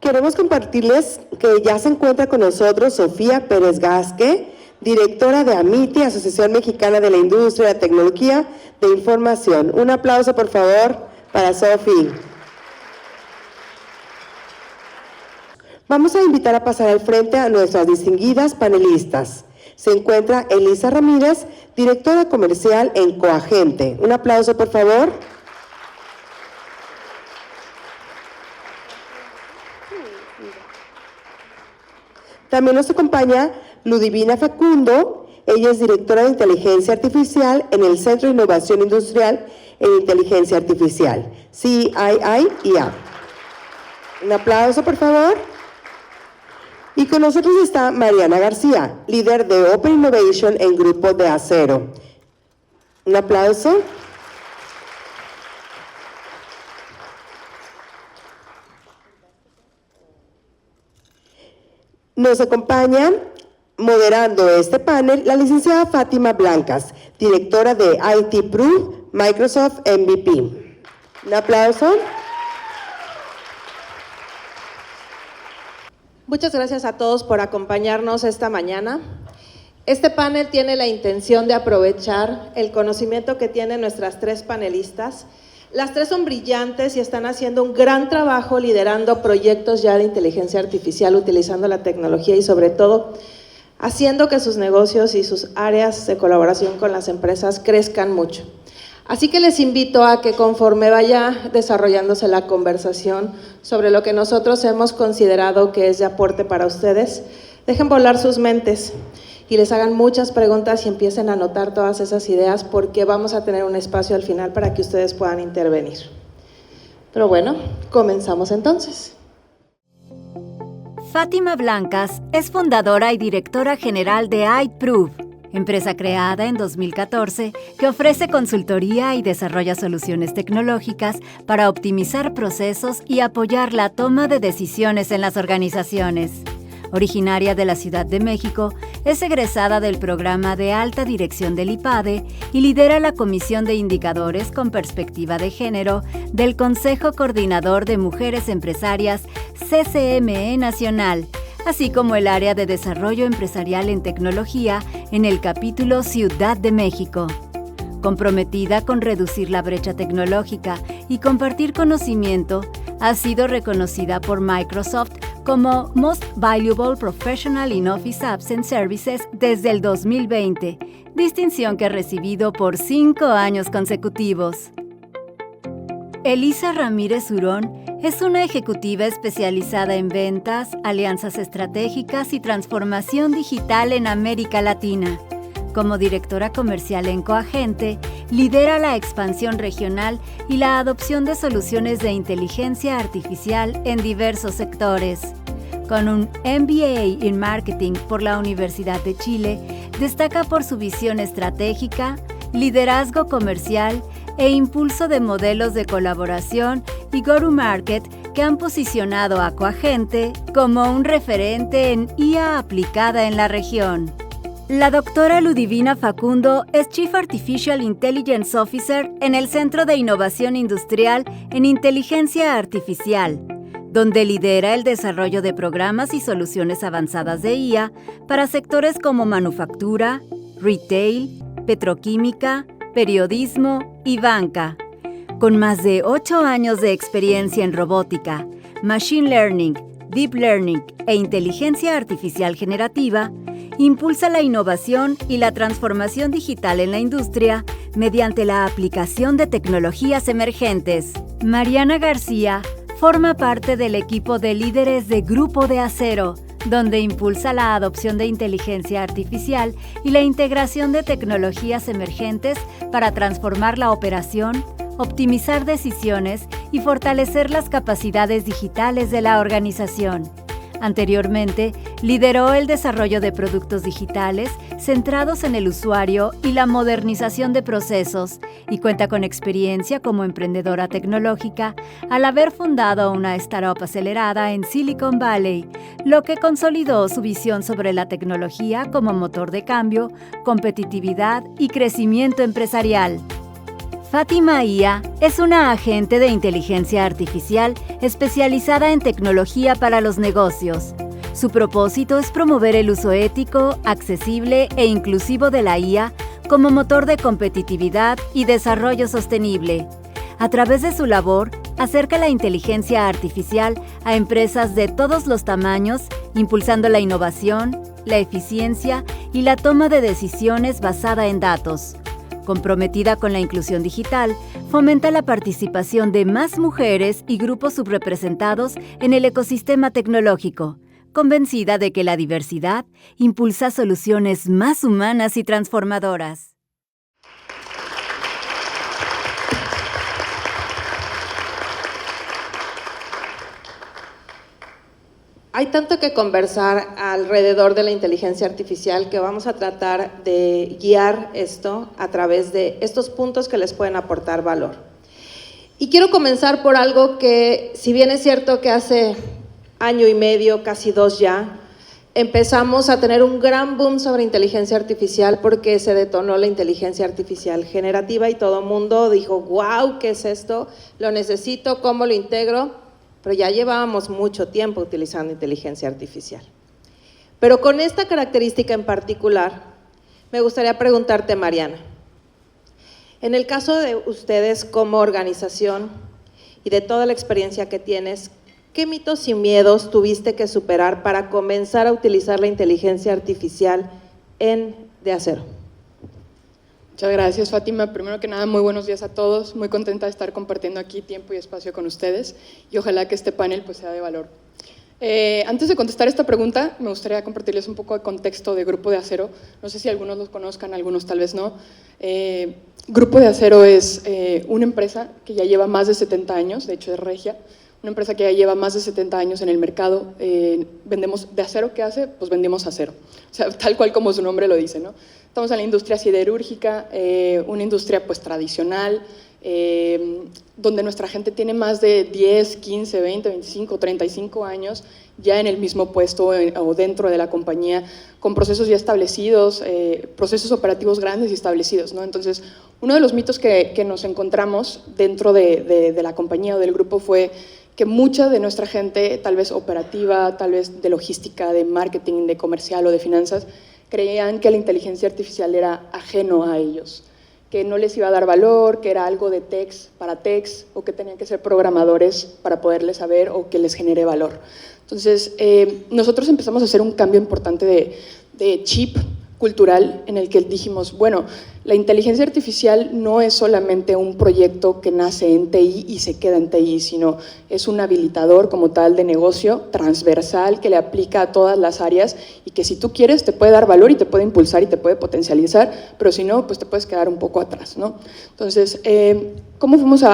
Queremos compartirles que ya se encuentra con nosotros Sofía Pérez Gasque, directora de AMITI, Asociación Mexicana de la Industria de la Tecnología de Información. Un aplauso, por favor, para Sofía. Vamos a invitar a pasar al frente a nuestras distinguidas panelistas. Se encuentra Elisa Ramírez, directora comercial en Coagente. Un aplauso, por favor. También nos acompaña Ludivina Facundo. Ella es directora de Inteligencia Artificial en el Centro de Innovación Industrial en Inteligencia Artificial, CIIA. Un aplauso, por favor. Y con nosotros está Mariana García, líder de Open Innovation en Grupo de Acero. Un aplauso. Nos acompaña, moderando este panel, la licenciada Fátima Blancas, directora de IT Proof, Microsoft MVP. Un aplauso. Muchas gracias a todos por acompañarnos esta mañana. Este panel tiene la intención de aprovechar el conocimiento que tienen nuestras tres panelistas. Las tres son brillantes y están haciendo un gran trabajo liderando proyectos ya de inteligencia artificial, utilizando la tecnología y sobre todo haciendo que sus negocios y sus áreas de colaboración con las empresas crezcan mucho. Así que les invito a que conforme vaya desarrollándose la conversación sobre lo que nosotros hemos considerado que es de aporte para ustedes, dejen volar sus mentes y les hagan muchas preguntas y empiecen a anotar todas esas ideas porque vamos a tener un espacio al final para que ustedes puedan intervenir. Pero bueno, comenzamos entonces. Fátima Blancas es fundadora y directora general de iProof, empresa creada en 2014 que ofrece consultoría y desarrolla soluciones tecnológicas para optimizar procesos y apoyar la toma de decisiones en las organizaciones. Originaria de la Ciudad de México, es egresada del programa de alta dirección del IPADE y lidera la Comisión de Indicadores con Perspectiva de Género del Consejo Coordinador de Mujeres Empresarias CCME Nacional, así como el área de Desarrollo Empresarial en Tecnología en el capítulo Ciudad de México. Comprometida con reducir la brecha tecnológica y compartir conocimiento, ha sido reconocida por Microsoft como Most Valuable Professional in Office Apps and Services desde el 2020, distinción que ha recibido por 5 años consecutivos. Elisa Ramírez Hurón es una ejecutiva especializada en ventas, alianzas estratégicas y transformación digital en América Latina. Como directora comercial en Coagente, lidera la expansión regional y la adopción de soluciones de inteligencia artificial en diversos sectores. Con un MBA en Marketing por la Universidad de Chile, destaca por su visión estratégica, liderazgo comercial e impulso de modelos de colaboración y go-to-market que han posicionado a Coagente como un referente en IA aplicada en la región. La doctora Ludivina Facundo es Chief Artificial Intelligence Officer en el Centro de Innovación Industrial en Inteligencia Artificial, donde lidera el desarrollo de programas y soluciones avanzadas de IA para sectores como manufactura, retail, petroquímica, periodismo y banca. Con más de 8 años de experiencia en robótica, machine learning, deep learning e inteligencia artificial generativa, impulsa la innovación y la transformación digital en la industria mediante la aplicación de tecnologías emergentes. Mariana García forma parte del equipo de líderes de Grupo de Acero, donde impulsa la adopción de inteligencia artificial y la integración de tecnologías emergentes para transformar la operación, optimizar decisiones y fortalecer las capacidades digitales de la organización. Anteriormente, lideró el desarrollo de productos digitales centrados en el usuario y la modernización de procesos, y cuenta con experiencia como emprendedora tecnológica al haber fundado una startup acelerada en Silicon Valley, lo que consolidó su visión sobre la tecnología como motor de cambio, competitividad y crecimiento empresarial. Fátima IA es una agente de inteligencia artificial especializada en tecnología para los negocios. Su propósito es promover el uso ético, accesible e inclusivo de la IA como motor de competitividad y desarrollo sostenible. A través de su labor, acerca la inteligencia artificial a empresas de todos los tamaños, impulsando la innovación, la eficiencia y la toma de decisiones basada en datos. Comprometida con la inclusión digital, fomenta la participación de más mujeres y grupos subrepresentados en el ecosistema tecnológico, convencida de que la diversidad impulsa soluciones más humanas y transformadoras. Hay tanto que conversar alrededor de la inteligencia artificial que vamos a tratar de guiar esto a través de estos puntos que les pueden aportar valor. Y quiero comenzar por algo que, si bien es cierto que hace año y medio, casi 2 ya, empezamos a tener un gran boom sobre inteligencia artificial porque se detonó la inteligencia artificial generativa y todo el mundo dijo, wow, ¿qué es esto? Lo necesito, ¿cómo lo integro? Pero ya llevábamos mucho tiempo utilizando inteligencia artificial. Pero con esta característica en particular, me gustaría preguntarte, Mariana, en el caso de ustedes como organización y de toda la experiencia que tienes, ¿qué mitos y miedos tuviste que superar para comenzar a utilizar la inteligencia artificial en De Acero? Muchas gracias, Fátima. Primero que nada, muy buenos días a todos. Muy contenta de estar compartiendo aquí tiempo y espacio con ustedes y ojalá que este panel pues, sea de valor. Antes de contestar esta pregunta, me gustaría compartirles un poco de contexto de Grupo de Acero. No sé si algunos los conozcan, algunos tal vez no. Grupo de Acero es una empresa que ya lleva más de 70 años, de hecho es regia, una empresa que ya lleva más de 70 años en el mercado. Vendemos de acero, ¿qué hace? Pues vendemos acero, o sea, tal cual como su nombre lo dice, ¿no? Estamos en la industria siderúrgica, una industria pues tradicional, donde nuestra gente tiene más de 10, 15, 20, 25, 35 años ya en el mismo puesto o dentro de la compañía, con procesos ya establecidos, procesos operativos grandes y establecidos, ¿no? Entonces, uno de los mitos que nos encontramos dentro de la compañía o del grupo fue que mucha de nuestra gente, tal vez operativa, tal vez de logística, de marketing, de comercial o de finanzas, creían que la inteligencia artificial era ajeno a ellos, que no les iba a dar valor, que era algo de techs para techs o que tenían que ser programadores para poderles saber o que les genere valor. Entonces, nosotros empezamos a hacer un cambio importante de chip cultural en el que dijimos, bueno, la inteligencia artificial no es solamente un proyecto que nace en TI y se queda en TI, sino es un habilitador como tal de negocio transversal que le aplica a todas las áreas y que si tú quieres te puede dar valor y te puede impulsar y te puede potencializar, pero si no, pues te puedes quedar un poco atrás, ¿no? Entonces, ¿cómo fuimos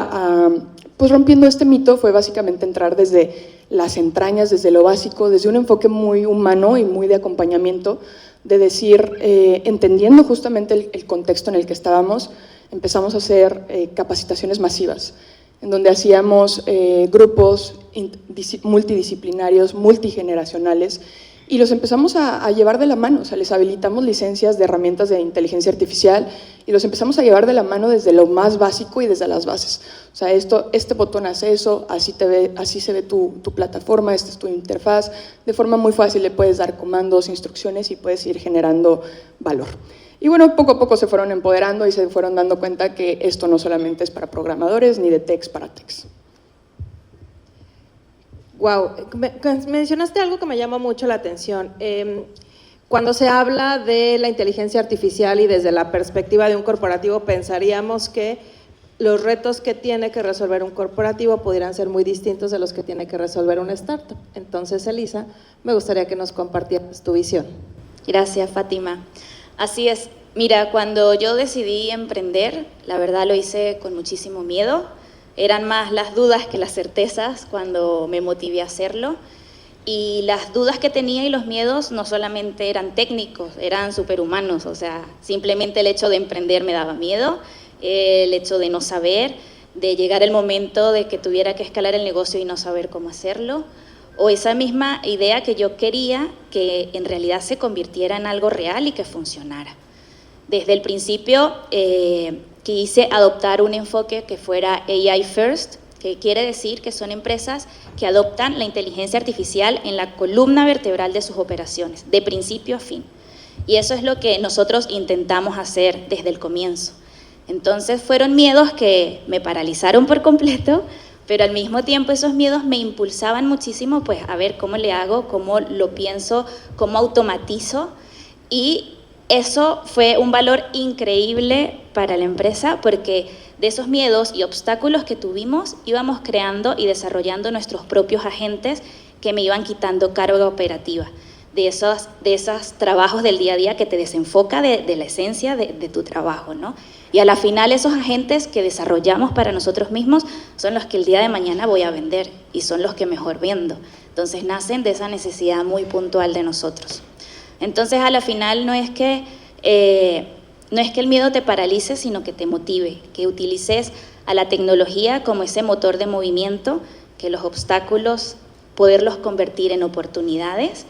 pues rompiendo este mito? Fue básicamente entrar desde las entrañas, desde lo básico, desde un enfoque muy humano y muy de acompañamiento, de decir, entendiendo justamente el contexto en el que estábamos, empezamos a hacer capacitaciones masivas, en donde hacíamos grupos multidisciplinarios, multigeneracionales, y los empezamos a llevar de la mano, o sea, les habilitamos licencias de herramientas de inteligencia artificial y los empezamos a llevar de la mano desde lo más básico y desde las bases. O sea, este botón hace eso, así se ve tu plataforma, esta es tu interfaz, de forma muy fácil le puedes dar comandos, instrucciones y puedes ir generando valor. Y bueno, poco a poco se fueron empoderando y se fueron dando cuenta que esto no solamente es para programadores ni de techs para techs. Wow, mencionaste algo que me llama mucho la atención. Cuando se habla de la inteligencia artificial y desde la perspectiva de un corporativo, pensaríamos que los retos que tiene que resolver un corporativo pudieran ser muy distintos de los que tiene que resolver una startup. Entonces, Elisa, me gustaría que nos compartieras tu visión. Gracias, Fátima. Así es. Mira, cuando yo decidí emprender, la verdad lo hice con muchísimo miedo. Eran más las dudas que las certezas cuando me motivé a hacerlo. Y las dudas que tenía y los miedos no solamente eran técnicos, eran superhumanos. O sea, simplemente el hecho de emprender me daba miedo, el hecho de no saber, de llegar el momento de que tuviera que escalar el negocio y no saber cómo hacerlo, o esa misma idea que yo quería que en realidad se convirtiera en algo real y que funcionara. Desde el principio quise adoptar un enfoque que fuera AI First, que quiere decir que son empresas que adoptan la inteligencia artificial en la columna vertebral de sus operaciones, de principio a fin. Y eso es lo que nosotros intentamos hacer desde el comienzo. Entonces fueron miedos que me paralizaron por completo, pero al mismo tiempo esos miedos me impulsaban muchísimo, pues a ver cómo le hago, cómo lo pienso, cómo automatizo, y eso fue un valor increíble para la empresa, porque de esos miedos y obstáculos que tuvimos íbamos creando y desarrollando nuestros propios agentes que me iban quitando carga operativa, de esos trabajos del día a día que te desenfoca de la esencia de tu trabajo, ¿no? Y a la final esos agentes que desarrollamos para nosotros mismos son los que el día de mañana voy a vender y son los que mejor vendo. Entonces nacen de esa necesidad muy puntual de nosotros. Entonces a la final no es que el miedo te paralice, sino que te motive, que utilices a la tecnología como ese motor de movimiento, que los obstáculos poderlos convertir en oportunidades,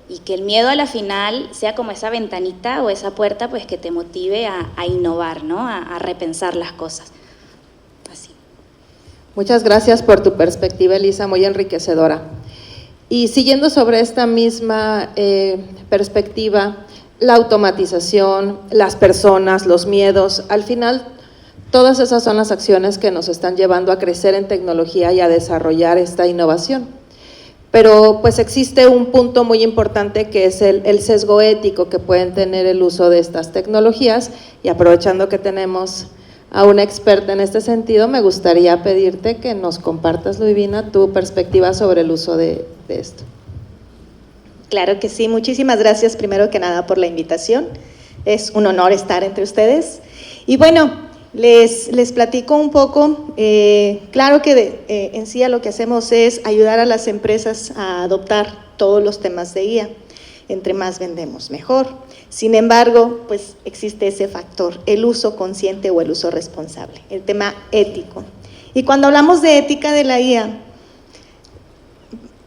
y que el miedo a la final sea como esa ventanita o esa puerta, pues que te motive a innovar, ¿no? A repensar las cosas. Así. Muchas gracias por tu perspectiva, Elisa, muy enriquecedora. Y siguiendo sobre esta misma perspectiva, la automatización, las personas, los miedos, al final todas esas son las acciones que nos están llevando a crecer en tecnología y a desarrollar esta innovación. Pero pues existe un punto muy importante que es el sesgo ético que pueden tener el uso de estas tecnologías, y aprovechando que tenemos a una experta en este sentido, me gustaría pedirte que nos compartas, Ludivina, tu perspectiva sobre el uso de esto. Claro que sí, muchísimas gracias primero que nada por la invitación, es un honor estar entre ustedes. Y bueno, les platico un poco, claro que en sí lo que hacemos es ayudar a las empresas a adoptar todos los temas de IA, entre más vendemos mejor. Sin embargo, pues existe ese factor, el uso consciente o el uso responsable, el tema ético. Y cuando hablamos de ética de la IA,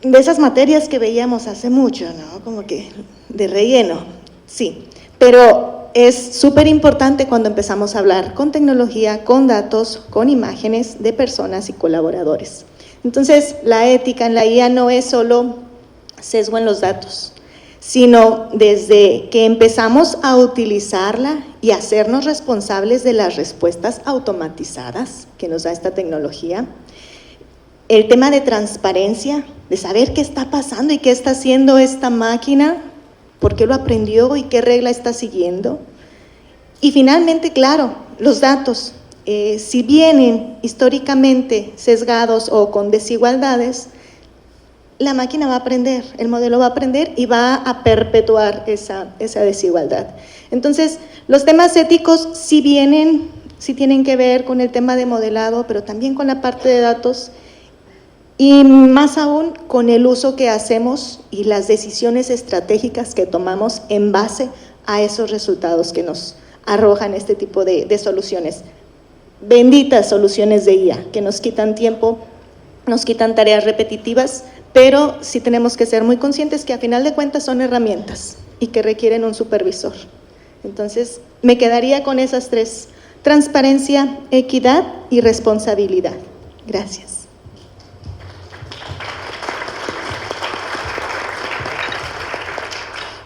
de esas materias que veíamos hace mucho, ¿no? Como que de relleno, sí, pero es súper importante cuando empezamos a hablar con tecnología, con datos, con imágenes de personas y colaboradores. Entonces, la ética en la IA no es solo sesgo en los datos, sino desde que empezamos a utilizarla y hacernos responsables de las respuestas automatizadas que nos da esta tecnología. El tema de transparencia, de saber qué está pasando y qué está haciendo esta máquina, por qué lo aprendió y qué regla está siguiendo. Y finalmente, claro, los datos, si vienen históricamente sesgados o con desigualdades, la máquina va a aprender, el modelo va a aprender y va a perpetuar esa desigualdad. Entonces, los temas éticos sí tienen que ver con el tema de modelado, pero también con la parte de datos, y más aún con el uso que hacemos y las decisiones estratégicas que tomamos en base a esos resultados que nos arrojan este tipo de soluciones. Benditas soluciones de IA, que nos quitan tiempo, nos quitan tareas repetitivas, pero sí tenemos que ser muy conscientes que a final de cuentas son herramientas y que requieren un supervisor. Entonces, me quedaría con esas tres: transparencia, equidad y responsabilidad. Gracias.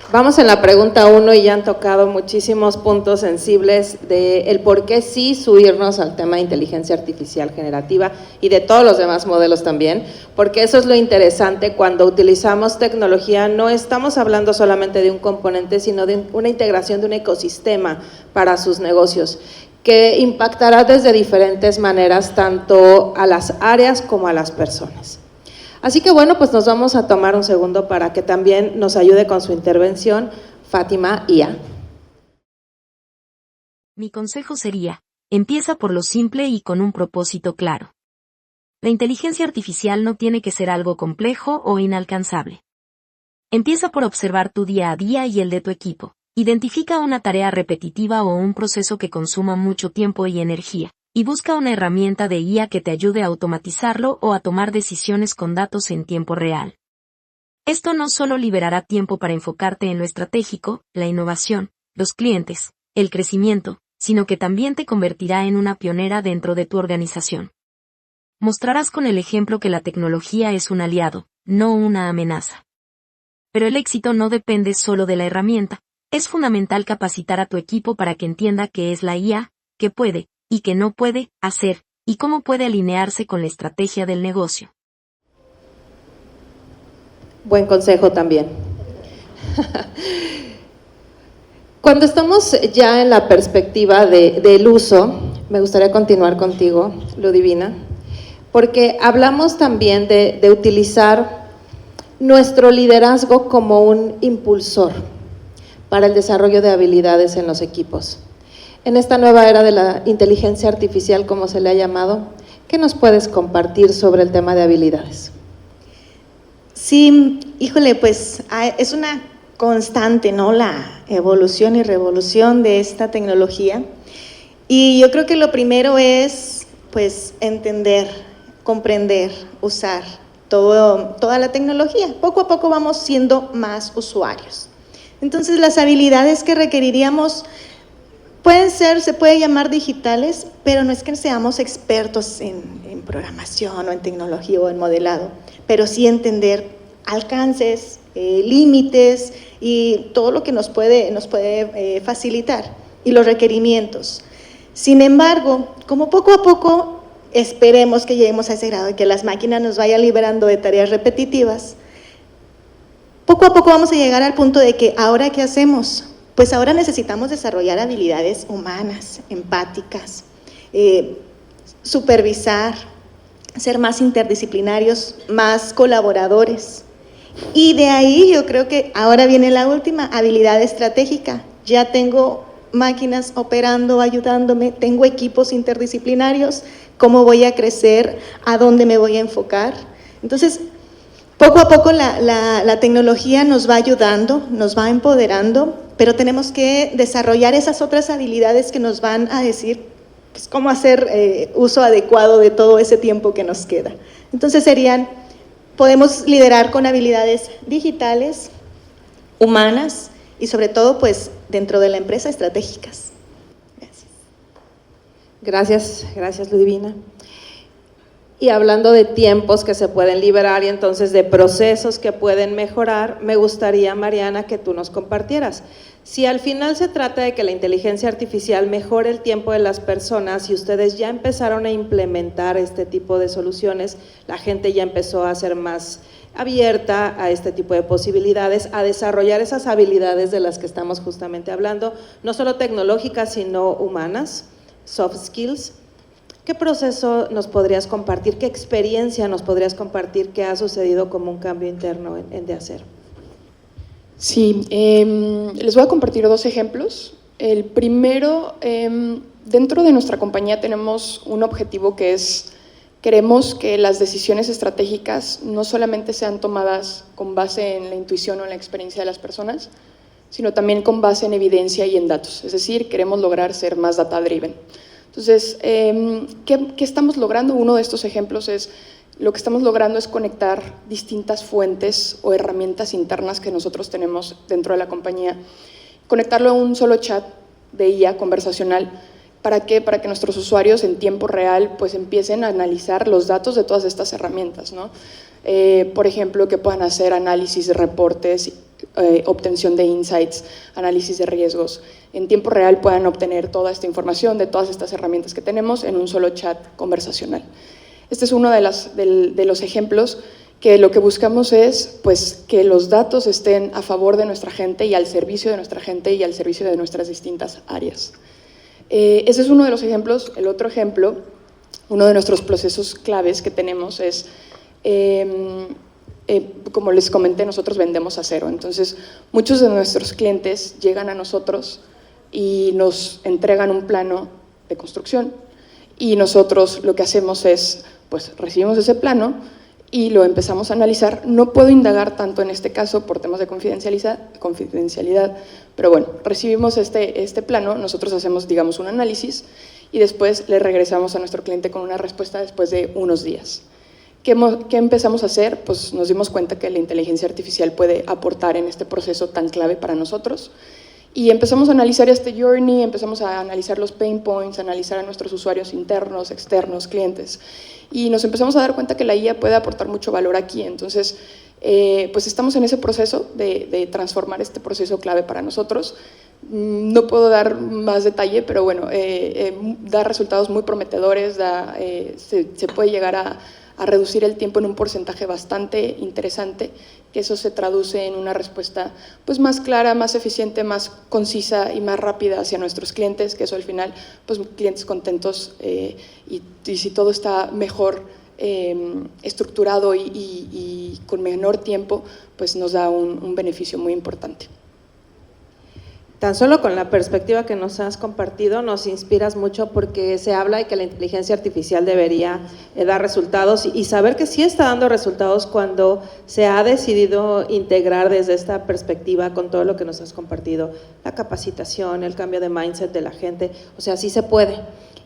Vamos en la pregunta 1 y ya han tocado muchísimos puntos sensibles de el por qué sí subirnos al tema de inteligencia artificial generativa y de todos los demás modelos también, porque eso es lo interesante. Cuando utilizamos tecnología no estamos hablando solamente de un componente, sino de una integración de un ecosistema para sus negocios, que impactará desde diferentes maneras tanto a las áreas como a las personas. Así que bueno, pues nos vamos a tomar un segundo para que también nos ayude con su intervención Fátima Ia. Mi consejo sería, empieza por lo simple y con un propósito claro. La inteligencia artificial no tiene que ser algo complejo o inalcanzable. Empieza por observar tu día a día y el de tu equipo. Identifica una tarea repetitiva o un proceso que consuma mucho tiempo y energía, y busca una herramienta de IA que te ayude a automatizarlo o a tomar decisiones con datos en tiempo real. Esto no solo liberará tiempo para enfocarte en lo estratégico, la innovación, los clientes, el crecimiento, sino que también te convertirá en una pionera dentro de tu organización. Mostrarás con el ejemplo que la tecnología es un aliado, no una amenaza. Pero el éxito no depende solo de la herramienta. Es fundamental capacitar a tu equipo para que entienda qué es la IA, qué puede, y qué no puede hacer, y cómo puede alinearse con la estrategia del negocio. Buen consejo también. Cuando estamos ya en la perspectiva del uso, me gustaría continuar contigo, Ludivina, porque hablamos también de utilizar nuestro liderazgo como un impulsor para el desarrollo de habilidades en los equipos. En esta nueva era de la inteligencia artificial, como se le ha llamado, ¿qué nos puedes compartir sobre el tema de habilidades? Sí, híjole, pues es una constante, ¿no? La evolución y revolución de esta tecnología. Y yo creo que lo primero es, pues, entender, comprender, usar toda la tecnología. Poco a poco vamos siendo más usuarios. Entonces, las habilidades que requeriríamos se puede llamar digitales, pero no es que seamos expertos en programación o en tecnología o en modelado, pero sí entender alcances, límites y todo lo que nos puede facilitar y los requerimientos. Sin embargo, como poco a poco esperemos que lleguemos a ese grado de que las máquinas nos vayan liberando de tareas repetitivas, poco a poco vamos a llegar al punto de que ¿ahora qué hacemos? Pues ahora necesitamos desarrollar habilidades humanas, empáticas, supervisar, ser más interdisciplinarios, más colaboradores. Y de ahí yo creo que ahora viene la última, habilidad estratégica. Ya tengo máquinas operando, ayudándome, tengo equipos interdisciplinarios, ¿cómo voy a crecer? ¿A dónde me voy a enfocar? Entonces, poco a poco la tecnología nos va ayudando, nos va empoderando, pero tenemos que desarrollar esas otras habilidades que nos van a decir pues, cómo hacer uso adecuado de todo ese tiempo que nos queda. Entonces podemos liderar con habilidades digitales, humanas y sobre todo pues dentro de la empresa estratégicas. Gracias Ludivina. Y hablando de tiempos que se pueden liberar y entonces de procesos que pueden mejorar, me gustaría, Mariana, que tú nos compartieras. Si al final se trata de que la inteligencia artificial mejore el tiempo de las personas y ustedes ya empezaron a implementar este tipo de soluciones, la gente ya empezó a ser más abierta a este tipo de posibilidades, a desarrollar esas habilidades de las que estamos justamente hablando, no solo tecnológicas, sino humanas, soft skills. ¿Qué proceso nos podrías compartir, qué experiencia nos podrías compartir que ha sucedido como un cambio interno en de hacer? Sí, les voy a compartir dos ejemplos. El primero, dentro de nuestra compañía tenemos un objetivo que es, queremos que las decisiones estratégicas no solamente sean tomadas con base en la intuición o en la experiencia de las personas, sino también con base en evidencia y en datos. Es decir, queremos lograr ser más data-driven. Entonces, ¿qué estamos logrando? Uno de estos ejemplos es, lo que estamos logrando es conectar distintas fuentes o herramientas internas que nosotros tenemos dentro de la compañía, conectarlo a un solo chat de IA conversacional. ¿Para qué? Para que nuestros usuarios en tiempo real pues empiecen a analizar los datos de todas estas herramientas, ¿no? Por ejemplo, que puedan hacer análisis de reportes, obtención de insights, análisis de riesgos. En tiempo real puedan obtener toda esta información de todas estas herramientas que tenemos en un solo chat conversacional. Este es uno de los ejemplos que lo que buscamos es pues, que los datos estén a favor de nuestra gente y al servicio de nuestra gente y al servicio de nuestras distintas áreas. Ese es uno de los ejemplos. El otro ejemplo, uno de nuestros procesos claves que tenemos es, como les comenté, nosotros vendemos acero. Entonces, muchos de nuestros clientes llegan a nosotros y nos entregan un plano de construcción y nosotros lo que hacemos es, pues recibimos ese plano y lo empezamos a analizar. No puedo indagar tanto en este caso por temas de confidencialidad, pero bueno, recibimos este plano, nosotros hacemos, digamos, un análisis y después le regresamos a nuestro cliente con una respuesta después de unos días. ¿Qué empezamos a hacer? Pues nos dimos cuenta que la inteligencia artificial puede aportar en este proceso tan clave para nosotros Y empezamos a analizar este journey, empezamos a analizar los pain points, a analizar a nuestros usuarios internos, externos, clientes. Y nos empezamos a dar cuenta que la IA puede aportar mucho valor aquí. Entonces, pues estamos en ese proceso de transformar este proceso clave para nosotros. No puedo dar más detalle, pero bueno, da resultados muy prometedores, se puede llegar a reducir el tiempo en un porcentaje bastante interesante, que eso se traduce en una respuesta pues más clara, más eficiente, más concisa y más rápida hacia nuestros clientes, que eso al final, pues clientes contentos y si todo está mejor estructurado y con menor tiempo, pues nos da un beneficio muy importante. Tan solo con la perspectiva que nos has compartido nos inspiras mucho, porque se habla de que la inteligencia artificial debería dar resultados y saber que sí está dando resultados cuando se ha decidido integrar desde esta perspectiva con todo lo que nos has compartido, la capacitación, el cambio de mindset de la gente, o sea, sí se puede.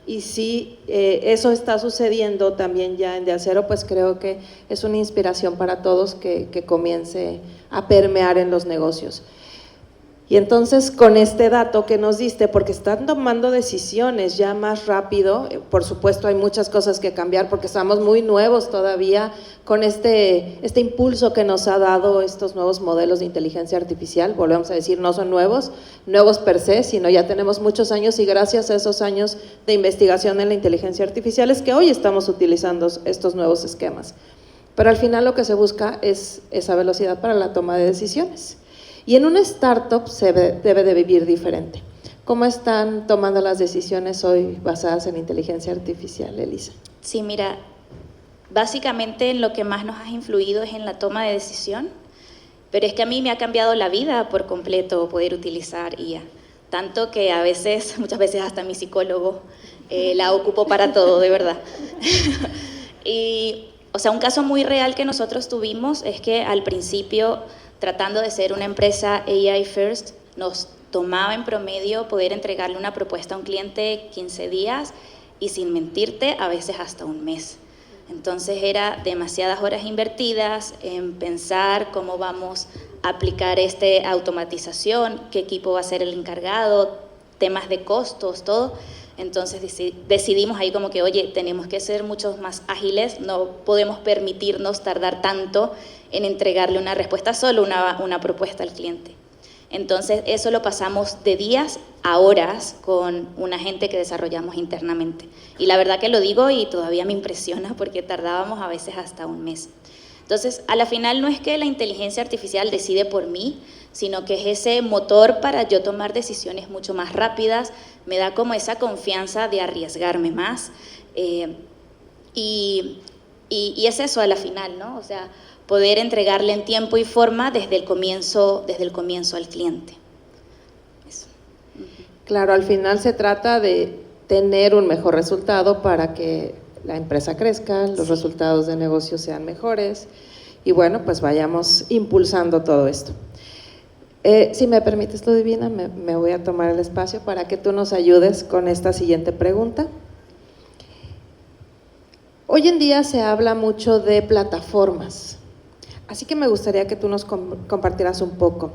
Y si eso está sucediendo también ya en De Acero, pues creo que es una inspiración para todos que comience a permear en los negocios. Y entonces con este dato que nos diste, porque están tomando decisiones ya más rápido, por supuesto hay muchas cosas que cambiar porque estamos muy nuevos todavía con este impulso que nos ha dado estos nuevos modelos de inteligencia artificial. Volvemos a decir, no son nuevos per se, sino ya tenemos muchos años, y gracias a esos años de investigación en la inteligencia artificial es que hoy estamos utilizando estos nuevos esquemas. Pero al final lo que se busca es esa velocidad para la toma de decisiones. Y en una startup se debe de vivir diferente. ¿Cómo están tomando las decisiones hoy basadas en inteligencia artificial, Elisa? Sí, mira, básicamente lo que más nos ha influido es en la toma de decisión, pero es que a mí me ha cambiado la vida por completo poder utilizar IA. Tanto que muchas veces hasta mi psicólogo la ocupo para todo, de verdad. Y, o sea, un caso muy real que nosotros tuvimos es que al principio, tratando de ser una empresa AI First, nos tomaba en promedio poder entregarle una propuesta a un cliente 15 días y, sin mentirte, a veces hasta un mes. Entonces era demasiadas horas invertidas en pensar cómo vamos a aplicar esta automatización, qué equipo va a ser el encargado, temas de costos, todo. Entonces decidimos ahí como que, oye, tenemos que ser mucho más ágiles, no podemos permitirnos tardar tanto en entregarle una respuesta, solo una propuesta al cliente. Entonces eso lo pasamos de días a horas con una gente que desarrollamos internamente. Y la verdad que lo digo y todavía me impresiona porque tardábamos a veces hasta un mes. Entonces, a la final no es que la inteligencia artificial decide por mí, sino que es ese motor para yo tomar decisiones mucho más rápidas, me da como esa confianza de arriesgarme más. Y es eso a la final, ¿no? O sea, poder entregarle en tiempo y forma desde el comienzo al cliente. Eso. Claro, al final se trata de tener un mejor resultado para que la empresa crezca, los resultados de negocio sean mejores y bueno, pues vayamos impulsando todo esto. Si me permites, Ludivina, me voy a tomar el espacio para que tú nos ayudes con esta siguiente pregunta. Hoy en día se habla mucho de plataformas, así que me gustaría que tú nos compartieras un poco.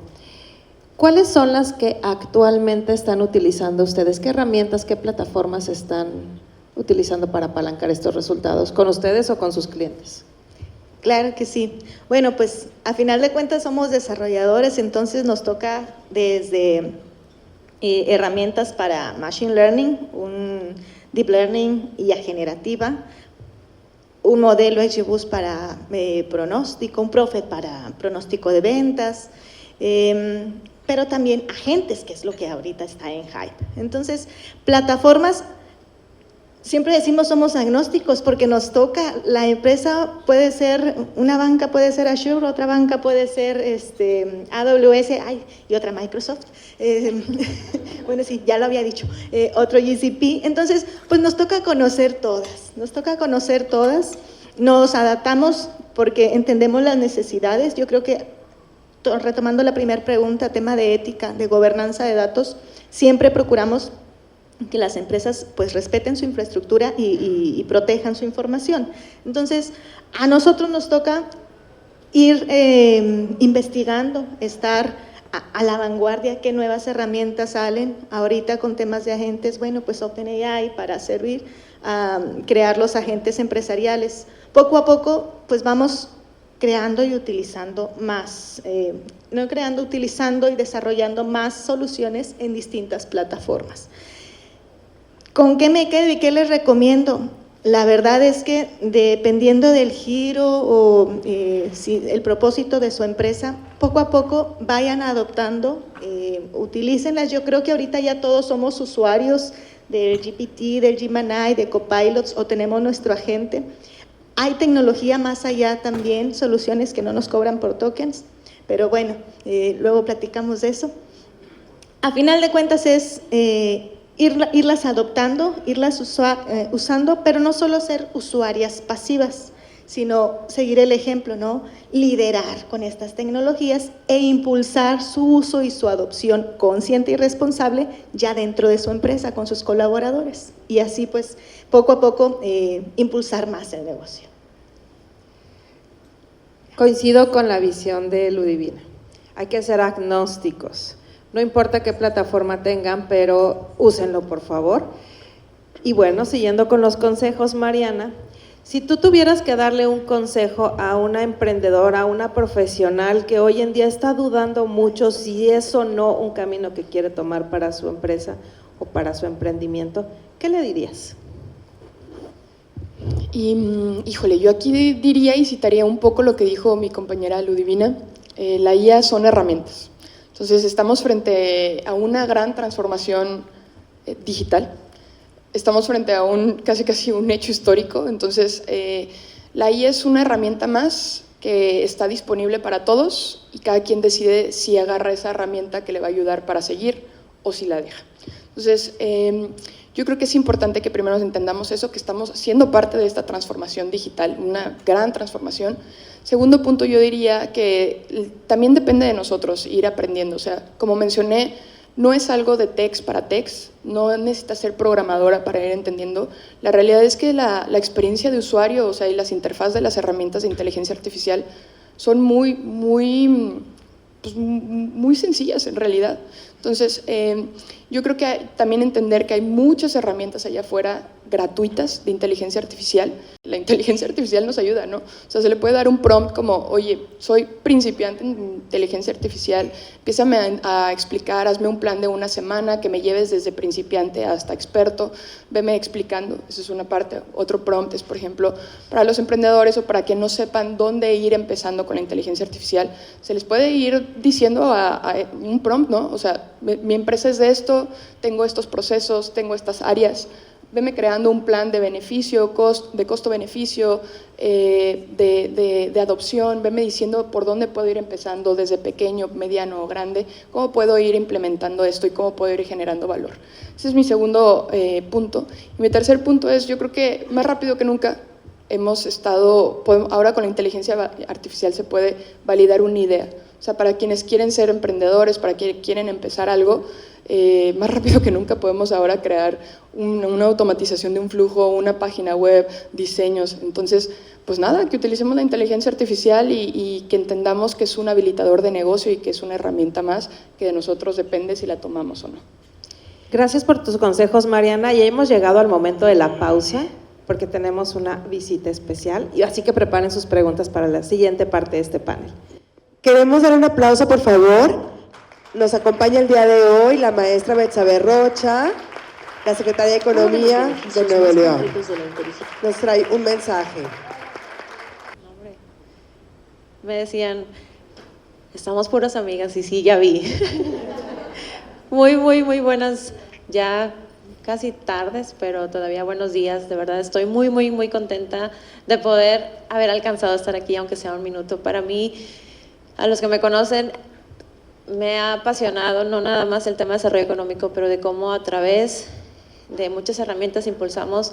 ¿Cuáles son las que actualmente están utilizando ustedes? ¿Qué herramientas, qué plataformas están utilizando para apalancar estos resultados, con ustedes o con sus clientes? Claro que sí. Bueno, pues a final de cuentas somos desarrolladores, entonces nos toca desde herramientas para Machine Learning, un Deep Learning, IA generativa, un modelo XGBoost para pronóstico, un Prophet para pronóstico de ventas, pero también agentes, que es lo que ahorita está en hype. Entonces, plataformas, siempre decimos somos agnósticos porque nos toca, la empresa puede ser, una banca puede ser Azure, otra banca puede ser AWS, y otra Microsoft, bueno sí, ya lo había dicho, otro GCP, entonces pues nos toca conocer todas, nos adaptamos porque entendemos las necesidades. Yo creo que, retomando la primera pregunta, tema de ética, de gobernanza de datos, siempre procuramos que las empresas pues respeten su infraestructura y protejan su información. Entonces, a nosotros nos toca ir investigando, estar a la vanguardia, qué nuevas herramientas salen ahorita con temas de agentes. Bueno, pues OpenAI para servir a crear los agentes empresariales. Poco a poco, pues vamos creando y utilizando más, utilizando y desarrollando más soluciones en distintas plataformas. ¿Con qué me quedo y qué les recomiendo? La verdad es que dependiendo del giro o si el propósito de su empresa, poco a poco vayan adoptando, utilícenlas. Yo creo que ahorita ya todos somos usuarios del GPT, del Gemini, de Copilots o tenemos nuestro agente. Hay tecnología más allá también, soluciones que no nos cobran por tokens, pero bueno, luego platicamos de eso. A final de cuentas es irlas adoptando, irlas usando, pero no solo ser usuarias pasivas, sino seguir el ejemplo, ¿no? Liderar con estas tecnologías e impulsar su uso y su adopción consciente y responsable ya dentro de su empresa con sus colaboradores. Y así pues poco a poco impulsar más el negocio. Coincido con la visión de Ludivina. Hay que ser agnósticos. No importa qué plataforma tengan, pero úsenlo, por favor. Y bueno, siguiendo con los consejos, Mariana, si tú tuvieras que darle un consejo a una emprendedora, a una profesional que hoy en día está dudando mucho si es o no un camino que quiere tomar para su empresa o para su emprendimiento, ¿qué le dirías? Y, híjole, yo aquí diría y citaría un poco lo que dijo mi compañera Ludivina. La IA son herramientas. Entonces, estamos frente a una gran transformación digital. Estamos frente a casi un hecho histórico. Entonces, la IA es una herramienta más que está disponible para todos y cada quien decide si agarra esa herramienta que le va a ayudar para seguir o si la deja. Entonces, yo creo que es importante que primero entendamos eso, que estamos siendo parte de esta transformación digital, una gran transformación. Segundo punto, yo diría que también depende de nosotros ir aprendiendo. O sea, como mencioné, no es algo de techs para techs, no necesitas ser programadora para ir entendiendo. La realidad es que la experiencia de usuario, o sea, y las interfaces de las herramientas de inteligencia artificial son muy sencillas en realidad. Entonces, yo creo que también entender que hay muchas herramientas allá afuera gratuitas de inteligencia artificial. La inteligencia artificial nos ayuda, ¿no? O sea, se le puede dar un prompt como, oye, soy principiante en inteligencia artificial, empiézame a explicar, hazme un plan de una semana que me lleves desde principiante hasta experto, veme explicando, esa es una parte. Otro prompt es, por ejemplo, para los emprendedores o para que no sepan dónde ir empezando con la inteligencia artificial, se les puede ir diciendo a un prompt, ¿no? O sea, mi empresa es de esto, tengo estos procesos, tengo estas áreas, veme creando un plan de beneficio, de costo-beneficio, de adopción, veme diciendo por dónde puedo ir empezando desde pequeño, mediano o grande, cómo puedo ir implementando esto y cómo puedo ir generando valor. Ese es mi segundo punto. Y mi tercer punto es, yo creo que más rápido que nunca ahora con la inteligencia artificial se puede validar una idea. O sea, para quienes quieren ser emprendedores, para quienes quieren empezar algo, más rápido que nunca podemos ahora crear una automatización de un flujo, una página web, diseños. Entonces, pues nada, que utilicemos la inteligencia artificial y que entendamos que es un habilitador de negocio y que es una herramienta más que de nosotros depende si la tomamos o no. Gracias por tus consejos, Mariana. Ya hemos llegado al momento de la pausa porque tenemos una visita especial, y así que preparen sus preguntas para la siguiente parte de este panel. Queremos dar un aplauso, por favor. Nos acompaña el día de hoy la maestra Betsabe Rocha, la secretaria de Economía de Nuevo León. Nos trae un mensaje. Me decían, estamos puras amigas, y sí, ya vi. Muy buenas, ya casi tardes, pero todavía buenos días. De verdad estoy muy contenta de poder haber alcanzado a estar aquí, aunque sea un minuto. Para mí, a los que me conocen, me ha apasionado no nada más el tema de desarrollo económico, pero de cómo a través de muchas herramientas impulsamos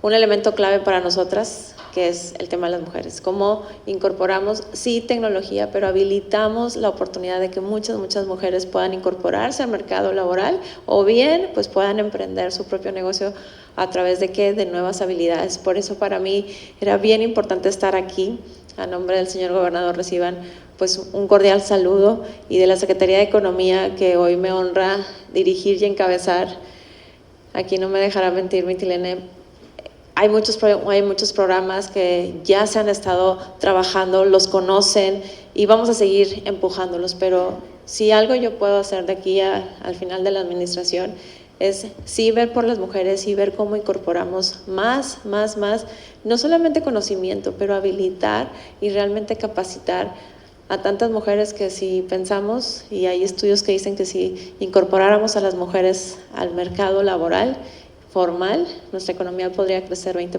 un elemento clave para nosotras, que es el tema de las mujeres. Cómo incorporamos, sí, tecnología, pero habilitamos la oportunidad de que muchas mujeres puedan incorporarse al mercado laboral o bien pues puedan emprender su propio negocio a través de nuevas habilidades. Por eso para mí era bien importante estar aquí. A nombre del señor gobernador reciban pues un cordial saludo, y de la Secretaría de Economía, que hoy me honra dirigir y encabezar. Aquí no me dejará mentir Mitilene. Hay muchos programas que ya se han estado trabajando, los conocen y vamos a seguir empujándolos, pero si algo yo puedo hacer de aquí al final de la administración es sí ver por las mujeres y ver cómo incorporamos más, no solamente conocimiento, pero habilitar y realmente capacitar a tantas mujeres que si pensamos, y hay estudios que dicen que si incorporáramos a las mujeres al mercado laboral formal, nuestra economía podría crecer 20%.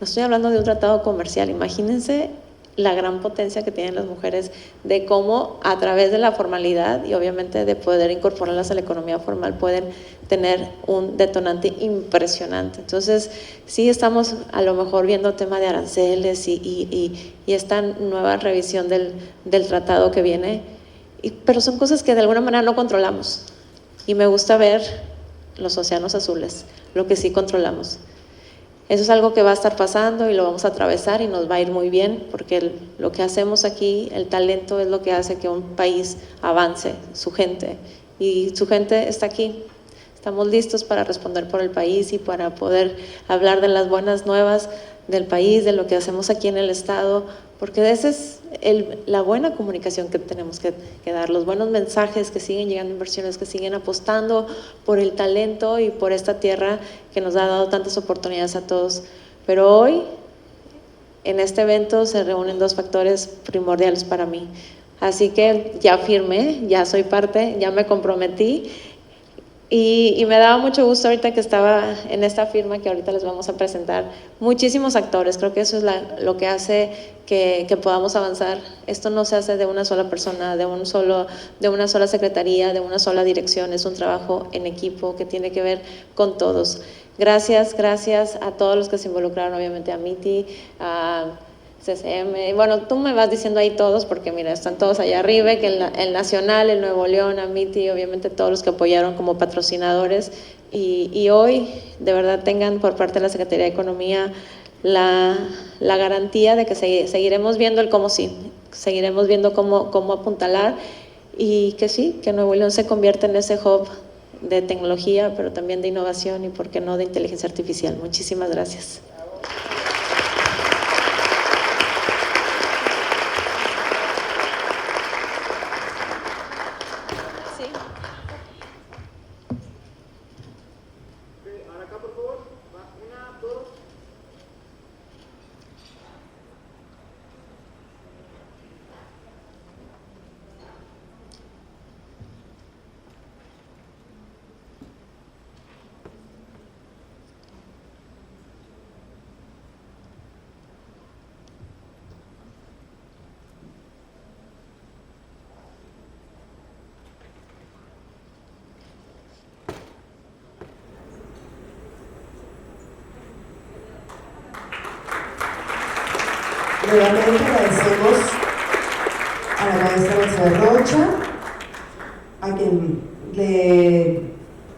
No estoy hablando de un tratado comercial, imagínense la gran potencia que tienen las mujeres de cómo a través de la formalidad y obviamente de poder incorporarlas a la economía formal pueden tener un detonante impresionante. Entonces sí estamos a lo mejor viendo tema de aranceles y esta nueva revisión del tratado que viene, pero son cosas que de alguna manera no controlamos y me gusta ver los océanos azules, lo que sí controlamos. Eso es algo que va a estar pasando y lo vamos a atravesar y nos va a ir muy bien, porque lo que hacemos aquí, el talento es lo que hace que un país avance, su gente, y su gente está aquí. Estamos listos para responder por el país y para poder hablar de las buenas nuevas del país, de lo que hacemos aquí en el Estado, porque esa es la buena comunicación que tenemos que dar, los buenos mensajes, que siguen llegando inversiones, que siguen apostando por el talento y por esta tierra que nos ha dado tantas oportunidades a todos. Pero hoy, en este evento, se reúnen dos factores primordiales para mí. Así que ya firmé, ya soy parte, ya me comprometí. Y me daba mucho gusto ahorita que estaba en esta firma que ahorita les vamos a presentar, muchísimos actores. Creo que eso es lo que hace que podamos avanzar. Esto no se hace de una sola persona, de una sola secretaría, de una sola dirección. Es un trabajo en equipo que tiene que ver con todos. Gracias a todos los que se involucraron, obviamente a Miti, a CCM, bueno, tú me vas diciendo ahí todos, porque mira, están todos allá arriba, que el Nacional, el Nuevo León, Amiti, obviamente todos los que apoyaron como patrocinadores, y hoy, de verdad, tengan por parte de la Secretaría de Economía la garantía de que seguiremos viendo el cómo sí, seguiremos viendo cómo apuntalar, y que sí, que Nuevo León se convierta en ese hub de tecnología, pero también de innovación y, por qué no, de inteligencia artificial. Muchísimas gracias. Nuevamente agradecemos a la maestra Mercedes Rocha, a quien le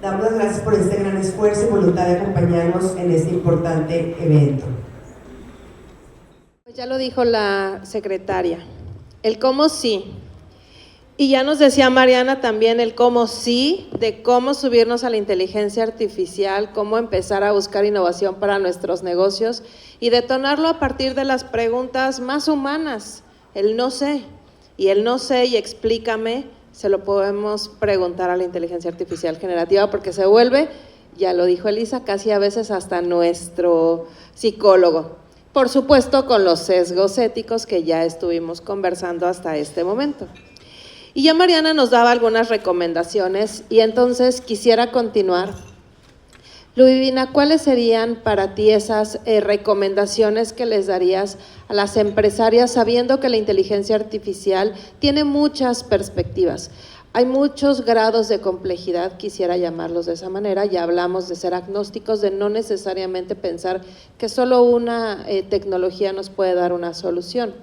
damos las gracias por este gran esfuerzo y voluntad de acompañarnos en este importante evento. Pues ya lo dijo la secretaria, el cómo sí. Y ya nos decía Mariana también el cómo sí, de cómo subirnos a la inteligencia artificial, cómo empezar a buscar innovación para nuestros negocios y detonarlo a partir de las preguntas más humanas, el no sé. Y el no sé y explícame, se lo podemos preguntar a la inteligencia artificial generativa, porque se vuelve, ya lo dijo Elisa, casi a veces hasta nuestro psicólogo. Por supuesto, con los sesgos éticos que ya estuvimos conversando hasta este momento. Y ya Mariana nos daba algunas recomendaciones y entonces quisiera continuar. Ludivina, ¿cuáles serían para ti esas recomendaciones que les darías a las empresarias sabiendo que la inteligencia artificial tiene muchas perspectivas? Hay muchos grados de complejidad, quisiera llamarlos de esa manera. Ya hablamos de ser agnósticos, de no necesariamente pensar que solo una tecnología nos puede dar una solución.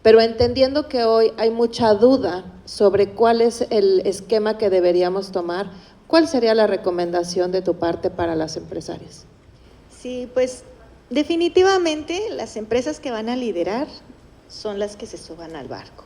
Pero entendiendo que hoy hay mucha duda sobre cuál es el esquema que deberíamos tomar, ¿cuál sería la recomendación de tu parte para las empresarias? Sí, pues definitivamente las empresas que van a liderar son las que se suban al barco.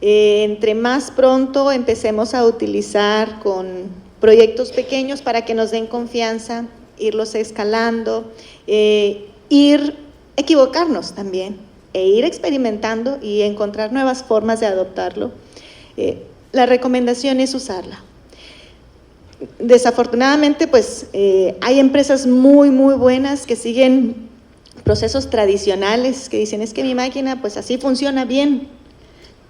Entre más pronto empecemos a utilizar con proyectos pequeños para que nos den confianza, irlos escalando, ir equivocarnos también e ir experimentando y encontrar nuevas formas de adoptarlo. La recomendación es usarla. Desafortunadamente, pues hay empresas muy buenas que siguen procesos tradicionales, que dicen, es que mi máquina pues así funciona bien,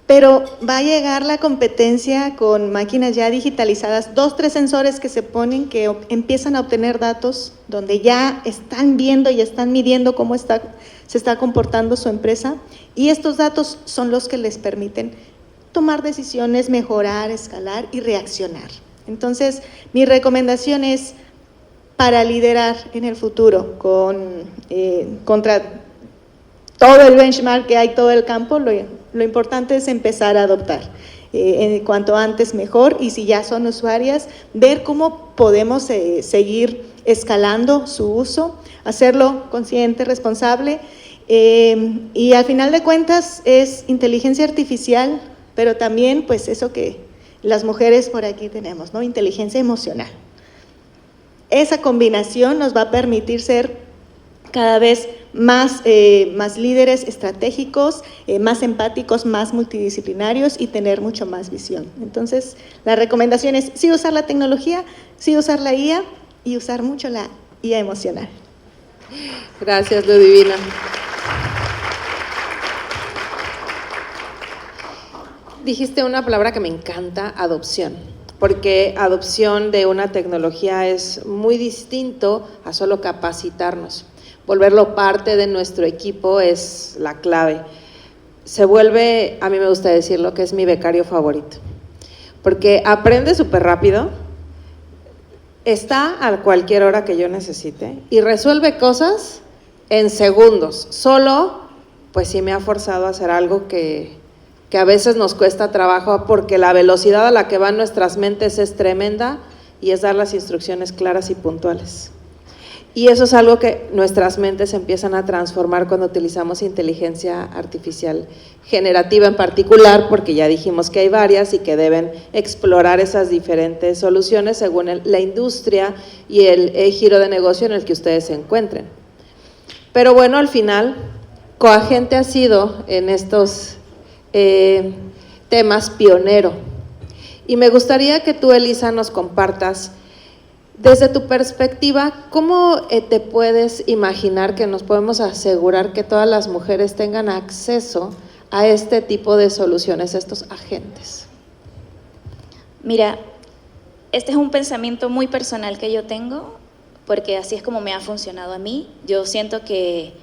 pero va a llegar la competencia con máquinas ya digitalizadas, 2, 3 sensores que se ponen, que empiezan a obtener datos donde ya están viendo y están midiendo cómo se está comportando su empresa, y estos datos son los que les permiten tomar decisiones, mejorar, escalar y reaccionar. Entonces, mi recomendación es, para liderar en el futuro contra todo el benchmark que hay, todo el campo, lo importante es empezar a adoptar. Cuanto antes mejor, y si ya son usuarias, ver cómo podemos seguir escalando su uso, hacerlo consciente, responsable, y al final de cuentas es inteligencia artificial, pero también pues eso que las mujeres por aquí tenemos, ¿no? Inteligencia emocional. Esa combinación nos va a permitir ser cada vez más líderes estratégicos, más empáticos, más multidisciplinarios y tener mucho más visión. Entonces, la recomendación es sí usar la tecnología, sí usar la IA y usar mucho la IA emocional. Gracias, Ludivina. Dijiste una palabra que me encanta, adopción, porque adopción de una tecnología es muy distinto a solo capacitarnos. Volverlo parte de nuestro equipo es la clave. Se vuelve, a mí me gusta decirlo, que es mi becario favorito, porque aprende súper rápido, está a cualquier hora que yo necesite y resuelve cosas en segundos. Solo, pues sí me ha forzado a hacer algo que a veces nos cuesta trabajo, porque la velocidad a la que van nuestras mentes es tremenda, y es dar las instrucciones claras y puntuales. Y eso es algo que nuestras mentes empiezan a transformar cuando utilizamos inteligencia artificial generativa en particular, porque ya dijimos que hay varias y que deben explorar esas diferentes soluciones según la industria y el giro de negocio en el que ustedes se encuentren. Pero bueno, al final, Coagente ha sido en estos temas pionero. Y me gustaría que tú, Elisa, nos compartas desde tu perspectiva, ¿cómo te puedes imaginar que nos podemos asegurar que todas las mujeres tengan acceso a este tipo de soluciones, a estos agentes? Mira, este es un pensamiento muy personal que yo tengo, porque así es como me ha funcionado a mí. Yo siento que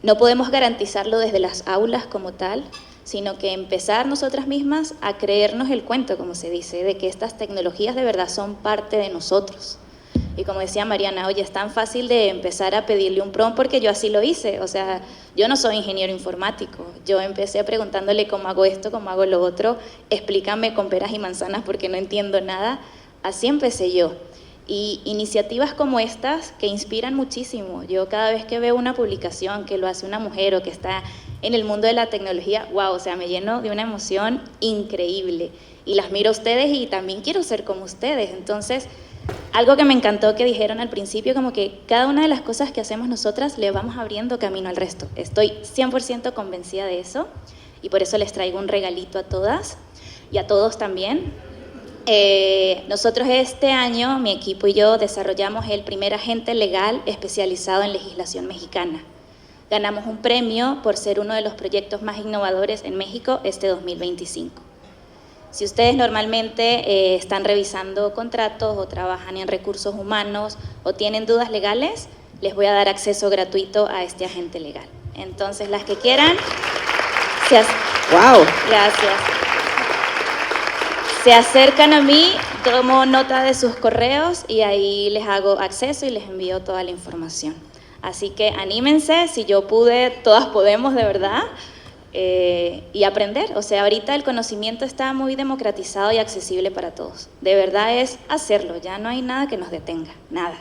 no podemos garantizarlo desde las aulas como tal, sino que empezar nosotras mismas a creernos el cuento, como se dice, de que estas tecnologías de verdad son parte de nosotros. Y como decía Mariana, oye, es tan fácil de empezar a pedirle un prompt, porque yo así lo hice. O sea, yo no soy ingeniero informático, yo empecé preguntándole cómo hago esto, cómo hago lo otro, explícame con peras y manzanas porque no entiendo nada. Así empecé yo. Y iniciativas como estas que inspiran muchísimo. Yo cada vez que veo una publicación que lo hace una mujer o que está en el mundo de la tecnología, wow, o sea, me lleno de una emoción increíble. Y las miro a ustedes y también quiero ser como ustedes. Entonces, algo que me encantó que dijeron al principio, como que cada una de las cosas que hacemos nosotras le vamos abriendo camino al resto. Estoy 100% convencida de eso, y por eso les traigo un regalito a todas y a todos también. Nosotros este año, mi equipo y yo, desarrollamos el primer agente legal especializado en legislación mexicana. Ganamos un premio por ser uno de los proyectos más innovadores en México este 2025. Si ustedes normalmente están revisando contratos o trabajan en recursos humanos o tienen dudas legales, les voy a dar acceso gratuito a este agente legal. Entonces, las que quieran, ¡Wow! Gracias. Se acercan a mí, tomo nota de sus correos y ahí les hago acceso y les envío toda la información. Así que anímense, si yo pude, todas podemos de verdad, y aprender. O sea, ahorita el conocimiento está muy democratizado y accesible para todos. De verdad es hacerlo, ya no hay nada que nos detenga, nada.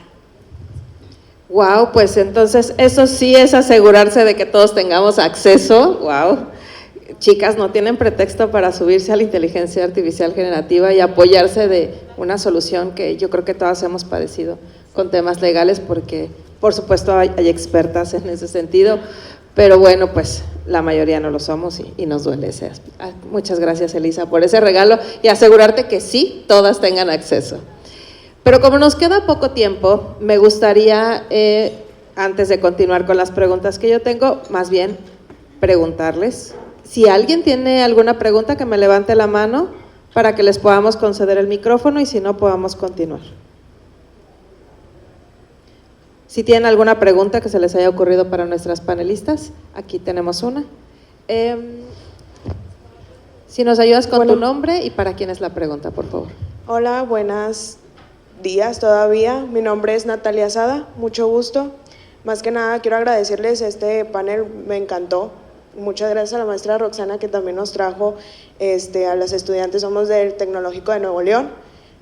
Wow, pues entonces eso sí es asegurarse de que todos tengamos acceso. Wow. chicas no tienen pretexto para subirse a la inteligencia artificial generativa y apoyarse de una solución que yo creo que todas hemos padecido con temas legales, porque por supuesto hay expertas en ese sentido, pero bueno, pues la mayoría no lo somos y nos duele ese aspecto. Muchas gracias, Elisa, por ese regalo y asegurarte que sí, todas tengan acceso. Pero como nos queda poco tiempo, me gustaría, antes de continuar con las preguntas que yo tengo, más bien preguntarles. Si alguien tiene alguna pregunta, que me levante la mano para que les podamos conceder el micrófono y si no, podamos continuar. Si tienen alguna pregunta que se les haya ocurrido para nuestras panelistas, aquí tenemos una. Si nos ayudas con tu nombre y para quién es la pregunta, por favor. Hola, buenos días todavía. Mi nombre es Natalia Sada, mucho gusto. Más que nada quiero agradecerles este panel, me encantó. Muchas gracias a la maestra Roxana que también nos trajo a las estudiantes, somos del Tecnológico de Nuevo León.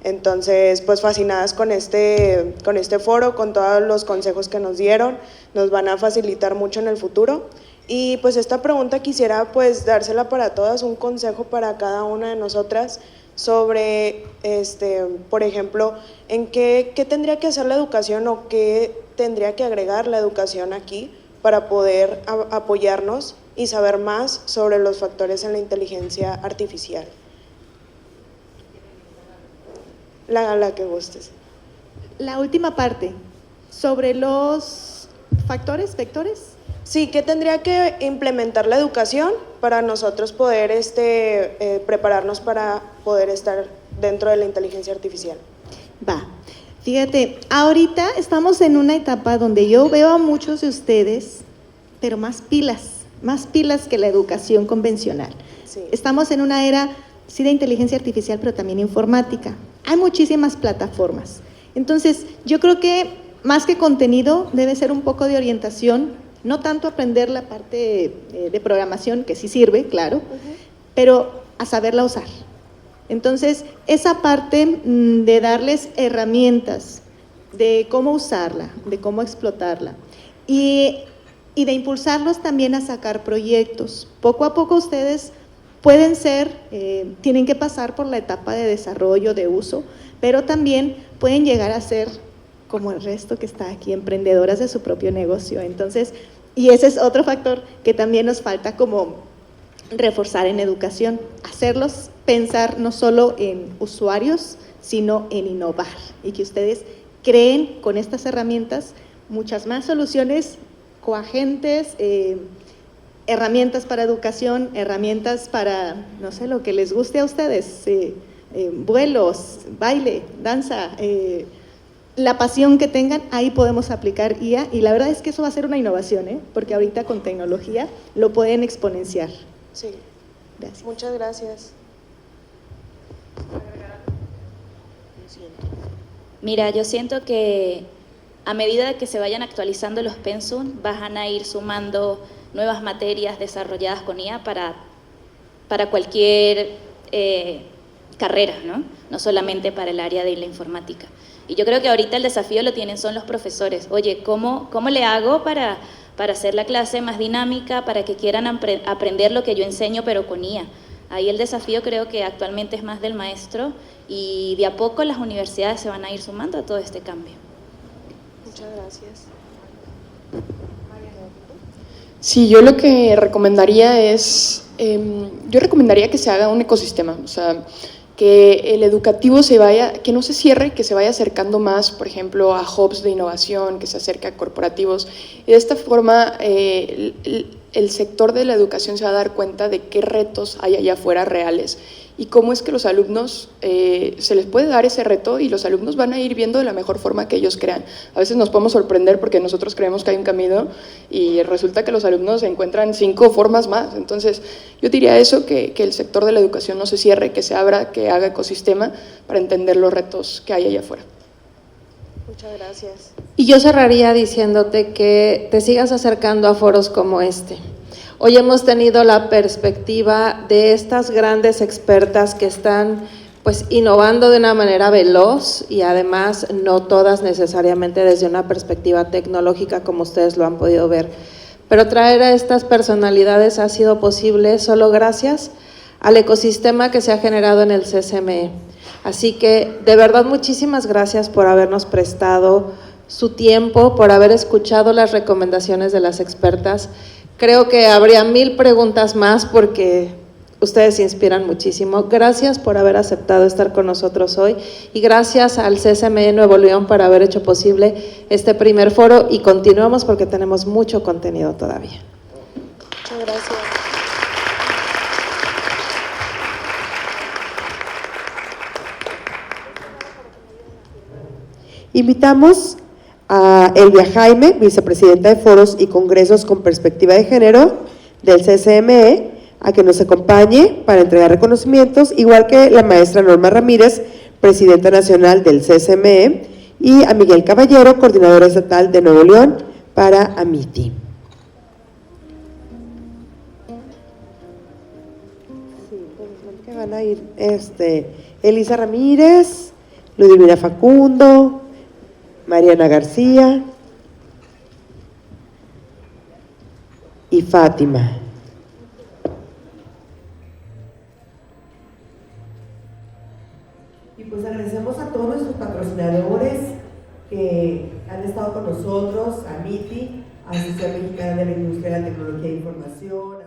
Entonces, pues fascinadas con este foro, con todos los consejos que nos dieron, nos van a facilitar mucho en el futuro. Y pues esta pregunta quisiera pues dársela para todas, un consejo para cada una de nosotras sobre, por ejemplo, en qué tendría que hacer la educación o qué tendría que agregar la educación aquí para poder apoyarnos y saber más sobre los factores en la inteligencia artificial. La que gustes. La última parte, sobre los factores, vectores. Sí, ¿qué tendría que implementar la educación para nosotros poder prepararnos para poder estar dentro de la inteligencia artificial? Va, fíjate, ahorita estamos en una etapa donde yo veo a muchos de ustedes, pero más pilas que la educación convencional. Sí. Estamos en una era, sí, de inteligencia artificial, pero también informática. Hay muchísimas plataformas. Entonces, yo creo que más que contenido, debe ser un poco de orientación, no tanto aprender la parte de programación, que sí sirve, claro, pero a saberla usar. Entonces, esa parte de darles herramientas, de cómo usarla, de cómo explotarla, y de impulsarlos también a sacar proyectos. Poco a poco ustedes pueden ser, tienen que pasar por la etapa de desarrollo, de uso, pero también pueden llegar a ser, como el resto que está aquí, emprendedoras de su propio negocio. Entonces, y ese es otro factor que también nos falta como reforzar en educación, hacerlos pensar no solo en usuarios, sino en innovar, y que ustedes creen con estas herramientas muchas más soluciones coagentes, herramientas para educación, herramientas para, no sé, lo que les guste a ustedes, vuelos, baile, danza, la pasión que tengan, ahí podemos aplicar IA, y la verdad es que eso va a ser una innovación, porque ahorita con tecnología lo pueden exponenciar. Sí. Gracias. Muchas gracias. Mira, yo siento que a medida que se vayan actualizando los pensum, van a ir sumando nuevas materias desarrolladas con IA para cualquier carrera, ¿no? No solamente para el área de la informática. Y yo creo que ahorita el desafío lo tienen son los profesores. Oye, ¿cómo le hago para hacer la clase más dinámica, para que quieran aprender lo que yo enseño, pero con IA? Ahí el desafío creo que actualmente es más del maestro, y de a poco las universidades se van a ir sumando a todo este cambio. Muchas gracias. Sí, yo lo que recomendaría es, yo recomendaría que se haga un ecosistema, o sea, que el educativo que no se cierre, que se vaya acercando más, por ejemplo, a hubs de innovación, que se acerque a corporativos, y de esta forma el sector de la educación se va a dar cuenta de qué retos hay allá afuera reales y cómo es que los alumnos se les puede dar ese reto, y los alumnos van a ir viendo de la mejor forma que ellos crean. A veces nos podemos sorprender porque nosotros creemos que hay un camino y resulta que los alumnos encuentran 5 formas más. Entonces, yo diría eso, que el sector de la educación no se cierre, que se abra, que haga ecosistema para entender los retos que hay allá afuera. Muchas gracias. Y yo cerraría diciéndote que te sigas acercando a foros como este. Hoy hemos tenido la perspectiva de estas grandes expertas que están pues innovando de una manera veloz, y además no todas necesariamente desde una perspectiva tecnológica como ustedes lo han podido ver, pero traer a estas personalidades ha sido posible solo gracias al ecosistema que se ha generado en el CCME. Así que, de verdad, muchísimas gracias por habernos prestado su tiempo, por haber escuchado las recomendaciones de las expertas. Creo que habría 1000 preguntas más porque ustedes inspiran muchísimo. Gracias por haber aceptado estar con nosotros hoy y gracias al CCME Nuevo León por haber hecho posible este primer foro y continuamos porque tenemos mucho contenido todavía. Muchas gracias. Invitamos a Elvia Jaime, vicepresidenta de Foros y Congresos con Perspectiva de Género del CCME, a que nos acompañe para entregar reconocimientos, igual que la maestra Norma Ramírez, presidenta nacional del CCME, y a Miguel Caballero, coordinador estatal de Nuevo León para AMITI. Sí, que van a ir Elisa Ramírez, Ludivina Facundo, Mariana García y Fátima. Y pues agradecemos a todos nuestros patrocinadores que han estado con nosotros, a MITI, Asociación Mexicana de la Industria de la Tecnología de Información.